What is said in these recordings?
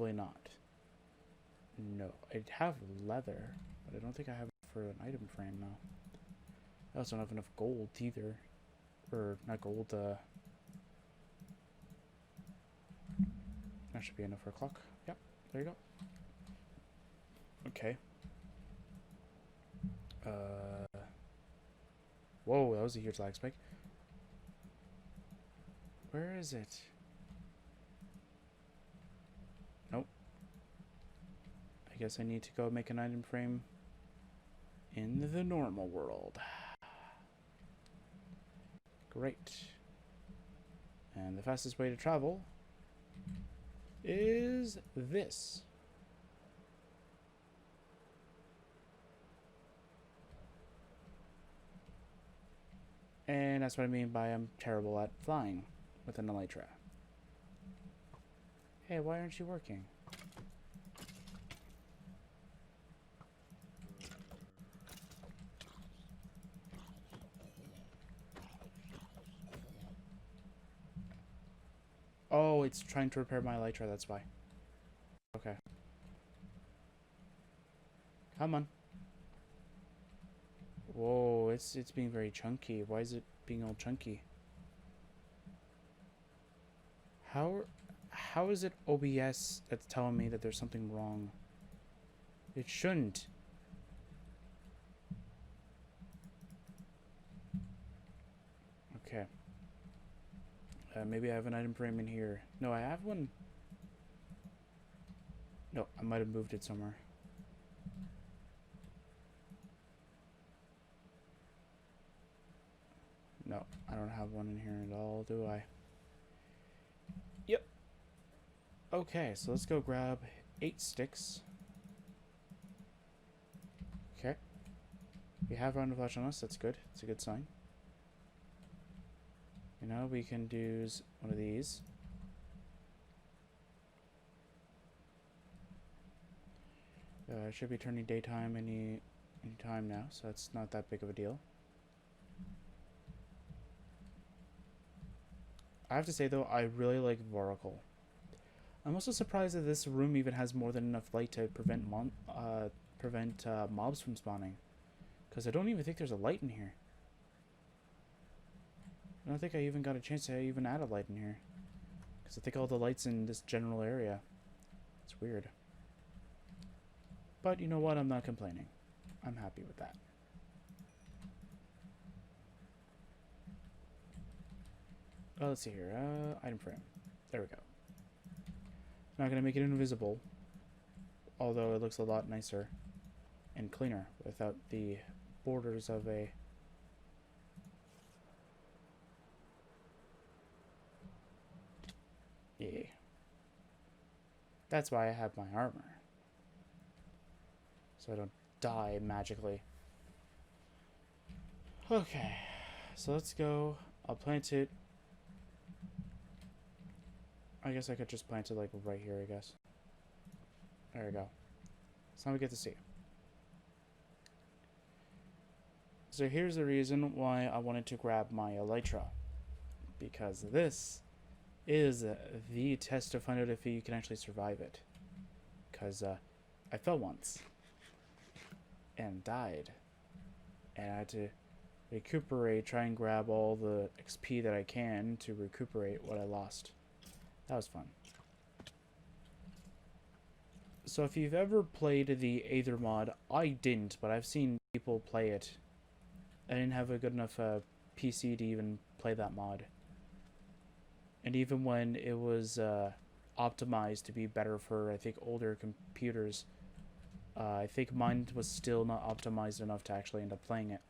Probably not. No. I have leather, but I don't think I have it for an item frame now. I also don't have enough gold either. Or, not gold, that should be enough for a clock. Yep, there you go. Okay. Whoa, that was a huge lag spike. Where is it? Nope. I guess I need to go make an item frame in the normal world. Great. And the fastest way to travel is this. And that's what I mean by I'm terrible at flying with an elytra. Hey, why aren't you working? Oh, it's trying to repair my elytra, that's why. Okay. Come on. Whoa, it's being very chunky. Why is it being all chunky? How is it OBS that's telling me that there's something wrong? It shouldn't. Okay. Maybe I have an item frame in here. No, I have one. No, I might have moved it somewhere. No, I don't have one in here at all, do I? Yep. Okay, so let's go grab 8 sticks. Okay. We have round of flesh on us, that's good. It's a good sign. You know, we can do one of these. It should be turning daytime any time now, so that's not that big of a deal. I have to say, though, I really like Voracle. I'm also surprised that this room even has more than enough light to prevent mobs from spawning. Because I don't even think there's a light in here. I don't think I even got a chance to even add a light in here. Because I think all the lights in this general area. It's weird. But you know what? I'm not complaining. I'm happy with that. Oh, let's see here. Item frame. There we go. Not going to make it invisible. Although it looks a lot nicer and cleaner without the borders of a... Yeah. That's why I have my armor. So I don't die magically. Okay. So let's go. I'll plant it. I guess I could just plant it like right here, I guess. There we go. So now we get to see. So here's the reason why I wanted to grab my elytra. Because this is the test to find out if you can actually survive it. Because I fell once. And died. And I had to recuperate, try and grab all the XP that I can to recuperate what I lost. That was fun. So if you've ever played the Aether mod, I didn't, but I've seen people play it. I didn't have a good enough PC to even play that mod. And even when it was optimized to be better for, I think, older computers, I think mine was still not optimized enough to actually end up playing it.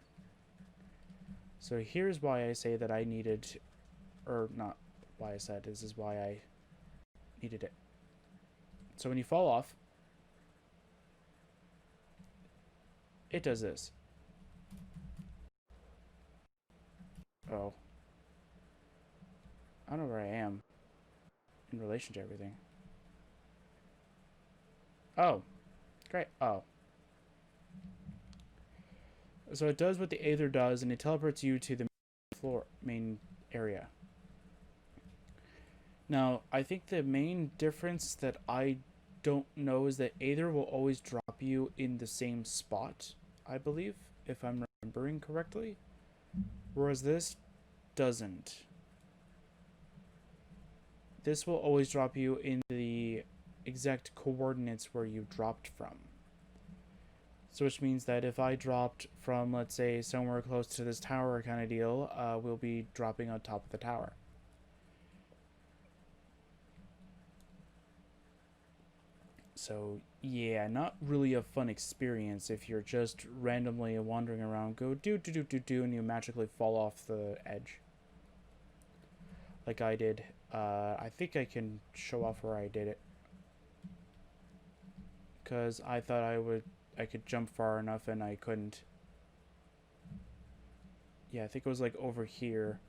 So here's why I say that I needed, or not why I said, this is why I needed it. So when you fall off, it does this. Oh. I don't know where I am in relation to everything. Oh. Great. Oh. So it does what the Aether does, and it teleports you to the main area. Now, I think the main difference that I don't know is that Aether will always drop you in the same spot, I believe, if I'm remembering correctly. Whereas this doesn't. This will always drop you in the exact coordinates where you dropped from. So which means that if I dropped from, let's say, somewhere close to this tower kind of deal, we'll be dropping on top of the tower. So yeah, not really a fun experience if you're just randomly wandering around, go do, and you magically fall off the edge. Like I did. I think I can show off where I did it. Because I thought I could jump far enough and I couldn't. Yeah, I think it was like over here.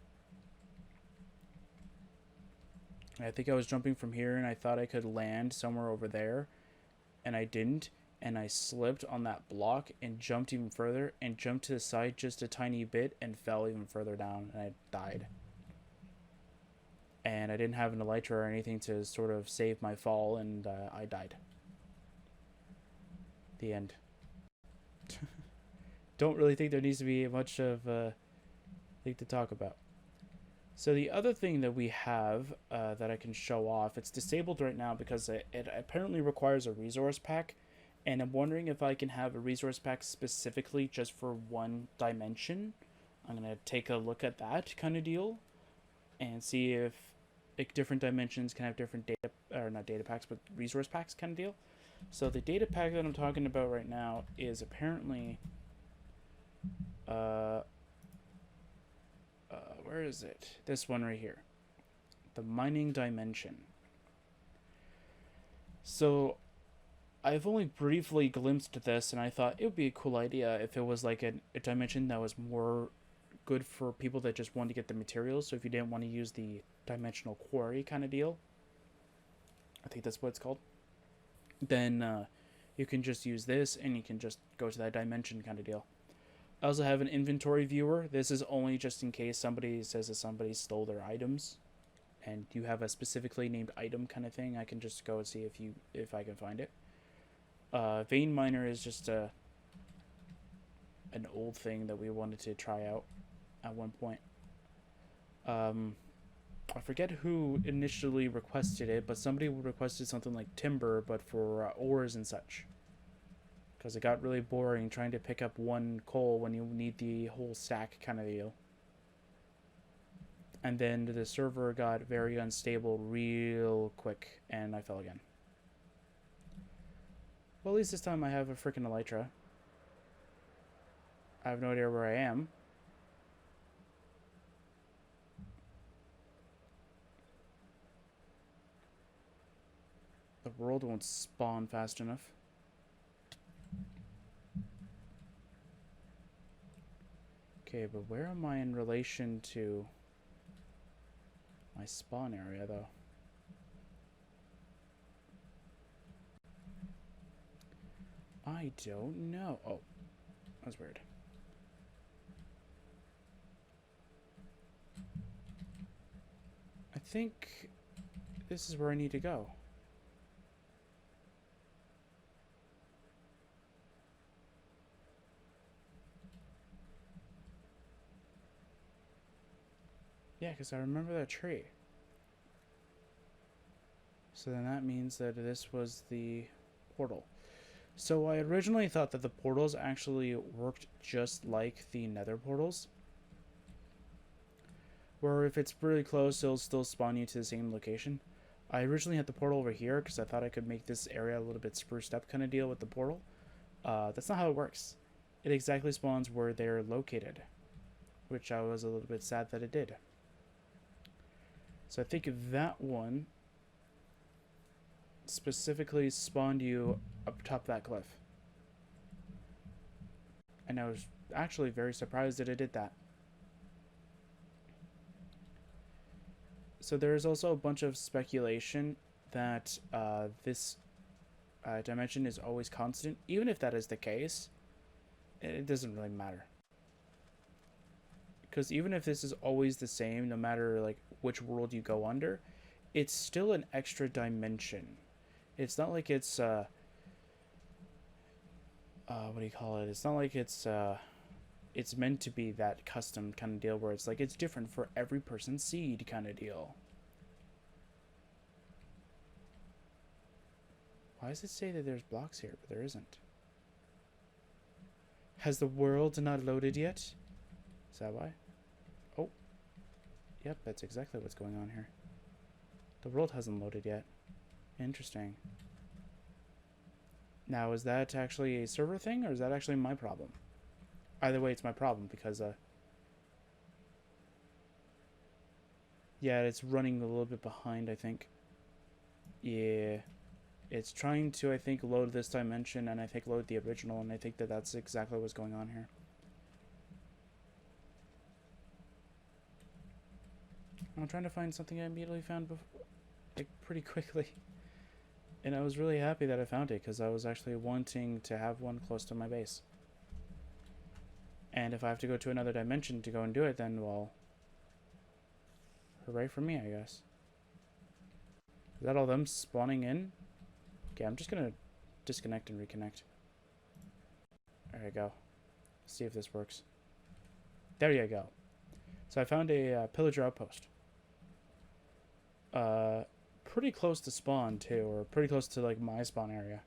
I think I was jumping from here and I thought I could land somewhere over there. And I didn't. And I slipped on that block and jumped even further and jumped to the side just a tiny bit and fell even further down and I died. And I didn't have an elytra or anything to sort of save my fall and I died. The end. Don't really think there needs to be much of a thing to talk about. So the other thing that we have that I can show off, it's disabled right now because it apparently requires a resource pack, and I'm wondering if I can have a resource pack specifically just for one dimension. I'm going to take a look at that kind of deal and see if different dimensions can have different data, or not data packs, but resource packs kind of deal. So the data pack that I'm talking about right now is apparently where is it? This one right here. The mining dimension. So I've only briefly glimpsed this and I thought it would be a cool idea if it was like a dimension that was more good for people that just want to get the materials. So if you didn't want to use the dimensional quarry kind of deal, I think that's what it's called, then you can just use this and you can just go to that dimension kind of deal. I also have an inventory viewer. This is only just in case somebody says that somebody stole their items and you have a specifically named item kind of thing. I can just go and see if I can find it. Vein miner is just an old thing that we wanted to try out at one point. I forget who initially requested it, but somebody requested something like timber, but for ores and such. Because it got really boring trying to pick up one coal when you need the whole stack kind of deal. And then the server got very unstable real quick, and I fell again. Well, at least this time I have a freaking elytra. I have no idea where I am. The world won't spawn fast enough. Okay, but where am I in relation to my spawn area, though? I don't know. Oh, that's weird. I think this is where I need to go. Yeah, because I remember that tree. So then that means that this was the portal. So I originally thought that the portals actually worked just like the nether portals, where if it's really close, it'll still spawn you to the same location. I originally had the portal over here because I thought I could make this area a little bit spruced up kind of deal with the portal. That's not how it works. It exactly spawns where they're located, which I was a little bit sad that it did. So I think that one specifically spawned you up top of that cliff. And I was actually very surprised that it did that. So there's also a bunch of speculation that this dimension is always constant. Even if that is the case, it doesn't really matter. Because even if this is always the same, no matter like which world you go under, it's still an extra dimension. It's not like it's what do you call it? It's not like it's meant to be that custom kind of deal where it's like it's different for every person's seed kind of deal. Why does it say that there's blocks here, but there isn't? Has the world not loaded yet? Is that why? Oh. Yep, that's exactly what's going on here. The world hasn't loaded yet. Interesting. Now, is that actually a server thing, or is that actually my problem? Either way, it's my problem, because, yeah, it's running a little bit behind, I think. Yeah. It's trying to, I think, load this dimension, and I think load the original, and I think that that's exactly what's going on here. I'm trying to find something I immediately found before, like, pretty quickly. And I was really happy that I found it, because I was actually wanting to have one close to my base. And if I have to go to another dimension to go and do it, then, well, hooray for me, I guess. Is that all them spawning in? Okay, I'm just gonna disconnect and reconnect. There you go. See if this works. There you go. So I found a pillager outpost. Pretty close to spawn too, or pretty close to like my spawn area.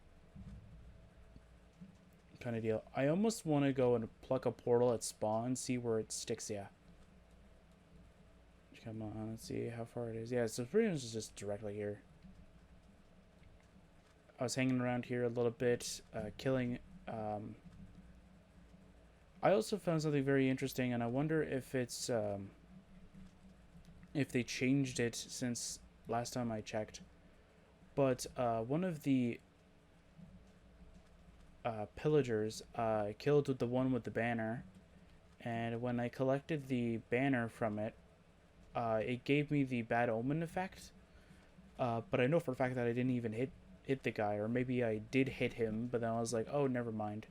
Kind of deal. I almost want to go and pluck a portal at spawn, see where it sticks ya. Come on, let's see how far it is. Yeah, so pretty much just directly here. I was hanging around here a little bit, killing. I also found something very interesting, and I wonder if it's if they changed it since last time I checked. But one of the pillagers killed the one with the banner, and when I collected the banner from it, it gave me the bad omen effect. But I know for a fact that I didn't even hit the guy, or maybe I did hit him, but then I was like, oh, never mind.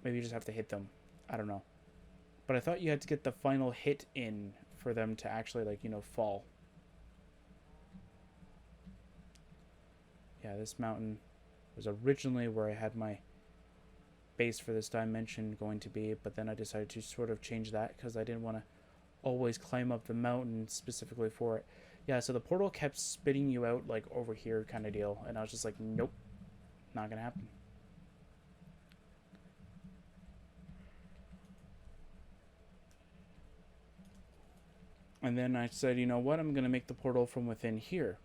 Maybe you just have to hit them. I don't know. But I thought you had to get the final hit in for them to actually, like, you know, fall. Yeah, this mountain was originally where I had my base for this dimension going to be, but then I decided to sort of change that because I didn't want to always climb up the mountain specifically for it. Yeah, so the portal kept spitting you out, like, over here kind of deal, and I was just like, nope, not gonna happen. And then I said, you know what, I'm gonna make the portal from within here.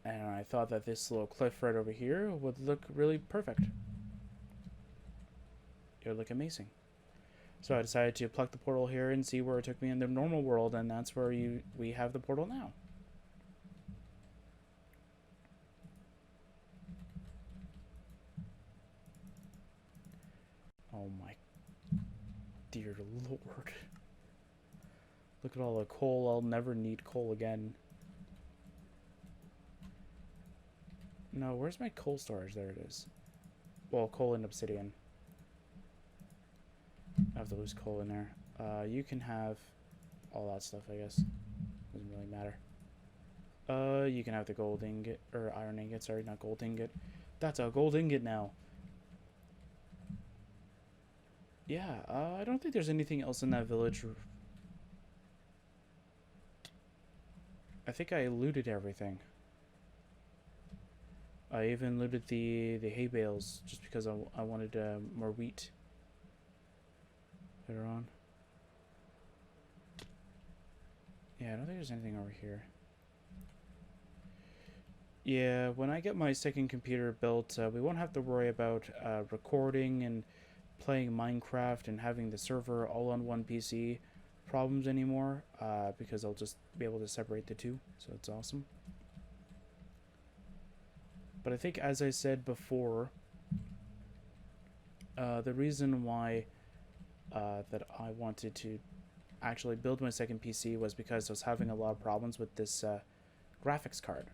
And I thought that this little cliff right over here would look really perfect. It would look amazing. So I decided to pluck the portal here and see where it took me in the normal world, and that's where we have the portal now. Oh my dear lord. Look at all the coal. I'll never need coal again. No, where's my coal storage? There it is. Well, coal and obsidian. I have the loose coal in there. You can have all that stuff, I guess. Doesn't really matter. You can have the gold ingot, or iron ingot, sorry, not gold ingot. That's a gold ingot now. Yeah, I don't think there's anything else in that village. I think I looted everything. I even looted the hay bales just because I wanted more wheat later on. Yeah, I don't think there's anything over here. Yeah, when I get my second computer built, we won't have to worry about recording and playing Minecraft and having the server all on one PC problems anymore, because I'll just be able to separate the two, so it's awesome. But I think, as I said before, the reason why that I wanted to actually build my second PC was because I was having a lot of problems with this graphics card.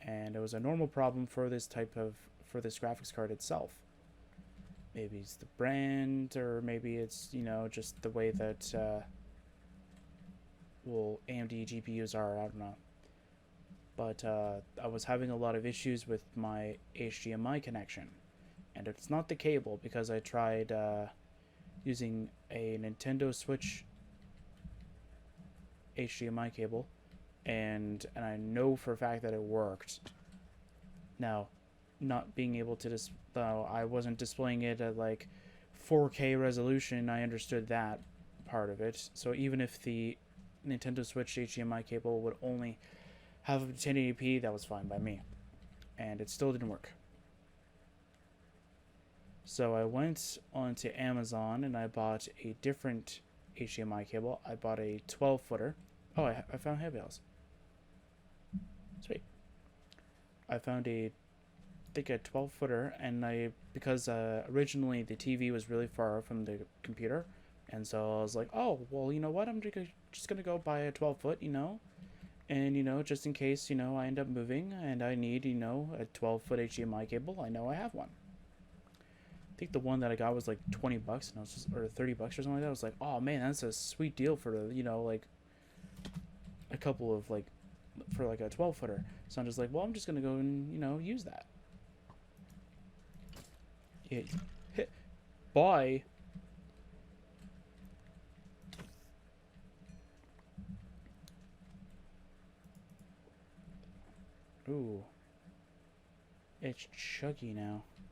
And it was a normal problem for this graphics card itself. Maybe it's the brand, or maybe it's, you know, just the way that well, AMD GPUs are, I don't know. but I was having a lot of issues with my HDMI connection. And it's not the cable, because I tried using a Nintendo Switch HDMI cable, and I know for a fact that it worked. Now, not being able to I wasn't displaying it at like 4K resolution. I understood that part of it. So even if the Nintendo Switch HDMI cable would only have 1080p, that was fine by me, and it still didn't work. So I went onto Amazon and I bought a different HDMI cable. I bought a 12 footer. Oh, I found hay bales. Sweet. I found I think a 12 footer, and because originally the TV was really far from the computer, and so I was like, oh, well, you know what? I'm just gonna go buy a 12 foot, and just in case, I end up moving and I need, a 12-foot HDMI cable, I know I have one. I think the one that I got was like $20, and I was or $30 or something like that. I was like, oh man, that's a sweet deal for like a couple of for like a 12 footer. So I'm just like, well, I'm just gonna go and use that. Yeah. Bye. Ooh, it's chuggy now.